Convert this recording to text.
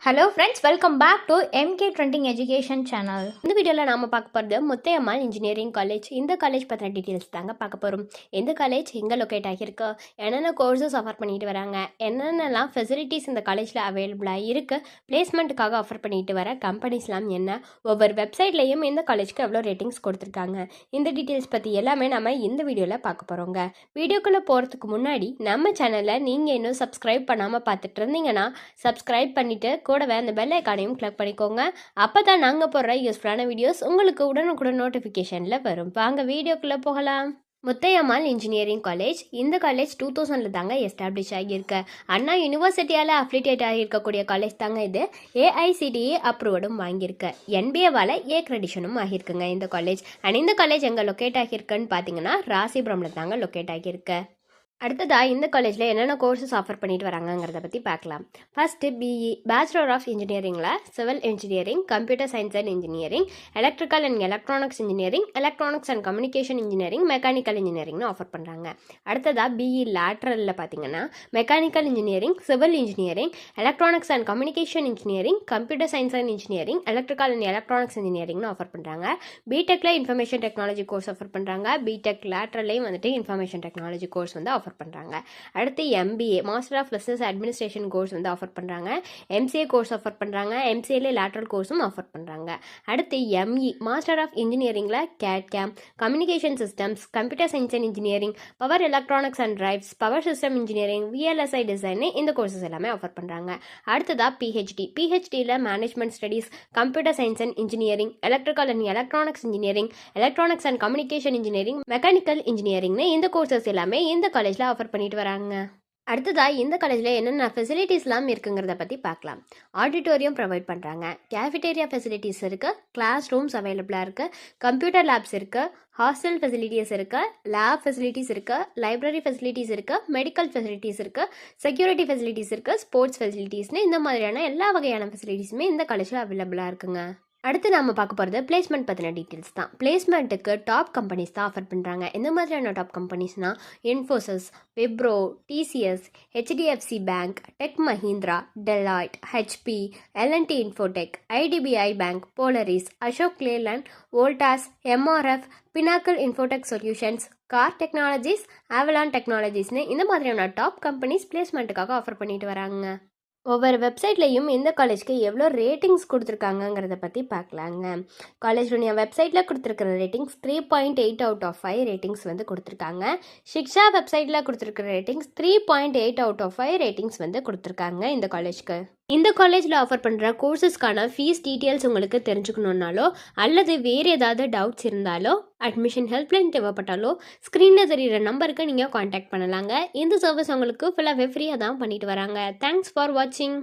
Hello friends, welcome back to MK trending education channel. இந்த வீடியோவில் நாம் பார்க்க போகிறது முத்தையம்மாள் இன்ஜினியரிங் காலேஜ். இந்த காலேஜ் பற்றின டீட்டெயில்ஸ் தாங்க பார்க்க போகிறோம். எந்த காலேஜ் எங்கே லொக்கேட் ஆகியிருக்கு, என்னென்ன கோர்சஸ் ஆஃபர் பண்ணிட்டு வராங்க, என்னென்னலாம் ஃபெசிலிட்டிஸ் இந்த காலேஜில் அவைலபிளாக இருக்குது, பிளேஸ்மெண்ட்டுக்காக ஆஃபர் பண்ணிட்டு வர கம்பெனிஸ்லாம் என்ன, ஒவ்வொரு வெப்சைட்லேயும் இந்த காலேஜ்க்கு எவ்வளோ ரேட்டிங்ஸ் கொடுத்துருக்காங்க, இந்த டீட்டெயில்ஸ் பற்றி எல்லாமே நம்ம இந்த வீடியோவில் பார்க்க போகிறோங்க. வீடியோக்குள்ளே போகிறதுக்கு முன்னாடி நம்ம சேனலை நீங்கள் இன்னும் சப்ஸ்கிரைப் பண்ணாமல் பார்த்துட்டு இருந்தீங்கன்னா சப்ஸ்கிரைப் பண்ணிவிட்டு கூடவே அந்த பெல் ஐக்கானையும் கிளிக் பண்ணிக்கோங்க. அப்போ தான் நாங்கள் போடுற யூஸ்ஃபுல்லான வீடியோஸ் உங்களுக்கு உடனுக்குடன் நோட்டிஃபிகேஷனில் வரும். வாங்க வீடியோக்குள்ளே போகலாம். Muthayammal engineering college. இந்த காலேஜ் 2000 தாங்க எஸ்டாப்ளிஷ் ஆகியிருக்கு. அண்ணா யூனிவர்சிட்டியால் அஃபிலியேட் ஆகியிருக்கக்கூடிய காலேஜ் தாங்க இது. AICTE அப்ரூவடும் வாங்கியிருக்கு. NBAவால் A கிரெடிஷனும் ஆகியிருக்குங்க இந்த காலேஜ். அண்ட் இந்த காலேஜ் எங்கே லொக்கேட் ஆகியிருக்குன்னு பார்த்தீங்கன்னா ராசிபுரமில் தாங்க லொக்கேட் ஆகியிருக்கு. அடுத்ததாக இந்த காலேஜில் என்னென்ன கோர்சஸ் ஆஃபர் பண்ணிட்டு வராங்கங்கிறத பற்றி பார்க்கலாம். ஃபஸ்ட்டு BE பேச்சுலர் ஆஃப் இன்ஜினியரிங்கில் civil engineering, computer science and engineering, electrical and electronics engineering, electronics and communication engineering, mechanical இன்ஜினியரிங்னு ஆஃபர் பண்ணுறாங்க. அடுத்ததாக BE லேட்ரலில் பார்த்தீங்கன்னா mechanical engineering, civil engineering, electronics and communication engineering, computer science and engineering, electrical and electronics இன்ஜினியரிங்னு offer பண்ணுறாங்க. பிடெக்கில் information technology course offer பண்ணுறாங்க. B Tech லேட்ரல்லையும் வந்துட்டு இன்ஃபர்மேஷன் டெக்னாலஜி கோர்ஸ் வந்து ஆஃபர் பண்ணுறாங்க. அடுத்து MBA master of business administration course வந்து ஆஃபர் பண்ணுறாங்க. MCA கோர்ஸ் ஆஃபர் பண்ணுறாங்க. MCAல லேட்ரல் கோர்ஸும் ஆஃபர் பண்ணுறாங்க. அடுத்து ME மாஸ்டர் ஆஃப் இன்ஜினியரிங்கில் CAD/CAM, communication systems, computer science and engineering, power electronics and drives, power system engineering, VLSI design, இந்த courses எல்லாமே ஆஃபர் பண்ணுறாங்க. அடுத்ததாக PhDயில் management studies, computer science and engineering, electrical and electronics engineering, electronics and communication engineering, mechanical இன்ஜினியரிங்னு இந்த courses எல்லாமே இந்த காலேஜில் ஆஃபர் பண்ணிட்டு வராங்க. அடுத்ததாக இந்த காலேஜில் என்னென்ன ஃபெசிலிட்டிஸ்லாம் இருக்குங்கிறத பற்றி பார்க்கலாம். ஆடிட்டோரியம் ப்ரொவைட் பண்ணுறாங்க. கேஃபிடேரியா ஃபெசிலிட்டிஸ் இருக்குது. கிளாஸ் ரூம்ஸ் அவைலபிளாக இருக்குது. கம்ப்யூட்டர் லேப்ஸ் இருக்குது. ஹாஸ்டல் ஃபெசிலிட்டிஸ் இருக்குது. லேப் ஃபெசிலிட்டிஸ் இருக்குது. லைப்ரரி ஃபெசிலிட்டிஸ் இருக்குது. மெடிக்கல் ஃபெசிலிட்டிஸ் இருக்குது. செக்யூரிட்டி ஃபெசிலிட்டிஸ் இருக்குது. ஸ்போர்ட்ஸ் ஃபெசிலிட்டிஸ்னு இந்த மாதிரியான எல்லா வகையான ஃபெசிலிட்டிஸுமே இந்த காலேஜில் அவைலபிளாக இருக்குங்க. அடுத்து நம்ம பார்க்க போகிறது பிளேஸ்மெண்ட் பற்றின டீட்டெயில்ஸ் தான். பிளேஸ்மெண்ட்டுக்கு டாப் கம்பெனிஸ் தான் ஆஃபர் பண்ணுறாங்க. எந்த மாதிரியான டாப் கம்பெனிஸ்னால் Infosys, Wipro, TCS, HDFC bank, Tech Mahindra, Deloitte, HP, L&T Infotech, IDBI bank, Polaris, Ashok Leyland, Voltas, MRF, Pinnacle Infotech Solutions, Car Technologies, Avalon டெக்னாலஜிஸ்னு இந்த மாதிரியான டாப் கம்பெனிஸ் பிளேஸ்மெண்ட்டுக்காக ஆஃபர் பண்ணிட்டு வராங்க. ஒவ்வொரு வெப்சைட்லையும் இந்த காலேஜ்க்கு எவ்வளோ ரேட்டிங்ஸ் கொடுத்துருக்காங்கங்கிறத பற்றி பார்க்கலாங்க. காலேஜுடைய வெப்சைட்டில் கொடுத்துருக்கிற ரேட்டிங்ஸ் 3.8 அவுட் ஆஃப் 5 ரேட்டிங்ஸ் வந்து கொடுத்துருக்காங்க. ஷிக்ஷா வெப்சைட்டில் கொடுத்துருக்கிற ரேட்டிங்ஸ் 3.8 அவுட் ஆஃப் 5 ரேட்டிங்ஸ் வந்து கொடுத்துருக்காங்க இந்த காலேஜ்க்கு. இந்த காலேஜில் ஆஃபர் பண்ணுற கோர்சஸ்க்கான ஃபீஸ் டீட்டெயில்ஸ் உங்களுக்கு தெரிஞ்சுக்கணுன்னாலோ அல்லது வேறு ஏதாவது டவுட்ஸ் இருந்தாலோ அட்மிஷன் ஹெல்ப்லைன் தேவைப்பட்டாலோ ஸ்க்ரீனில் தெரிகிற நம்பருக்கு நீங்கள் காண்டாக்ட் பண்ணலாங்க. இந்த சர்வீஸ் உங்களுக்கு ஃபுல்லாகவே ஃப்ரீயாக தான் பண்ணிட்டு வராங்க. தேங்க்ஸ் ஃபார் வாட்சிங்.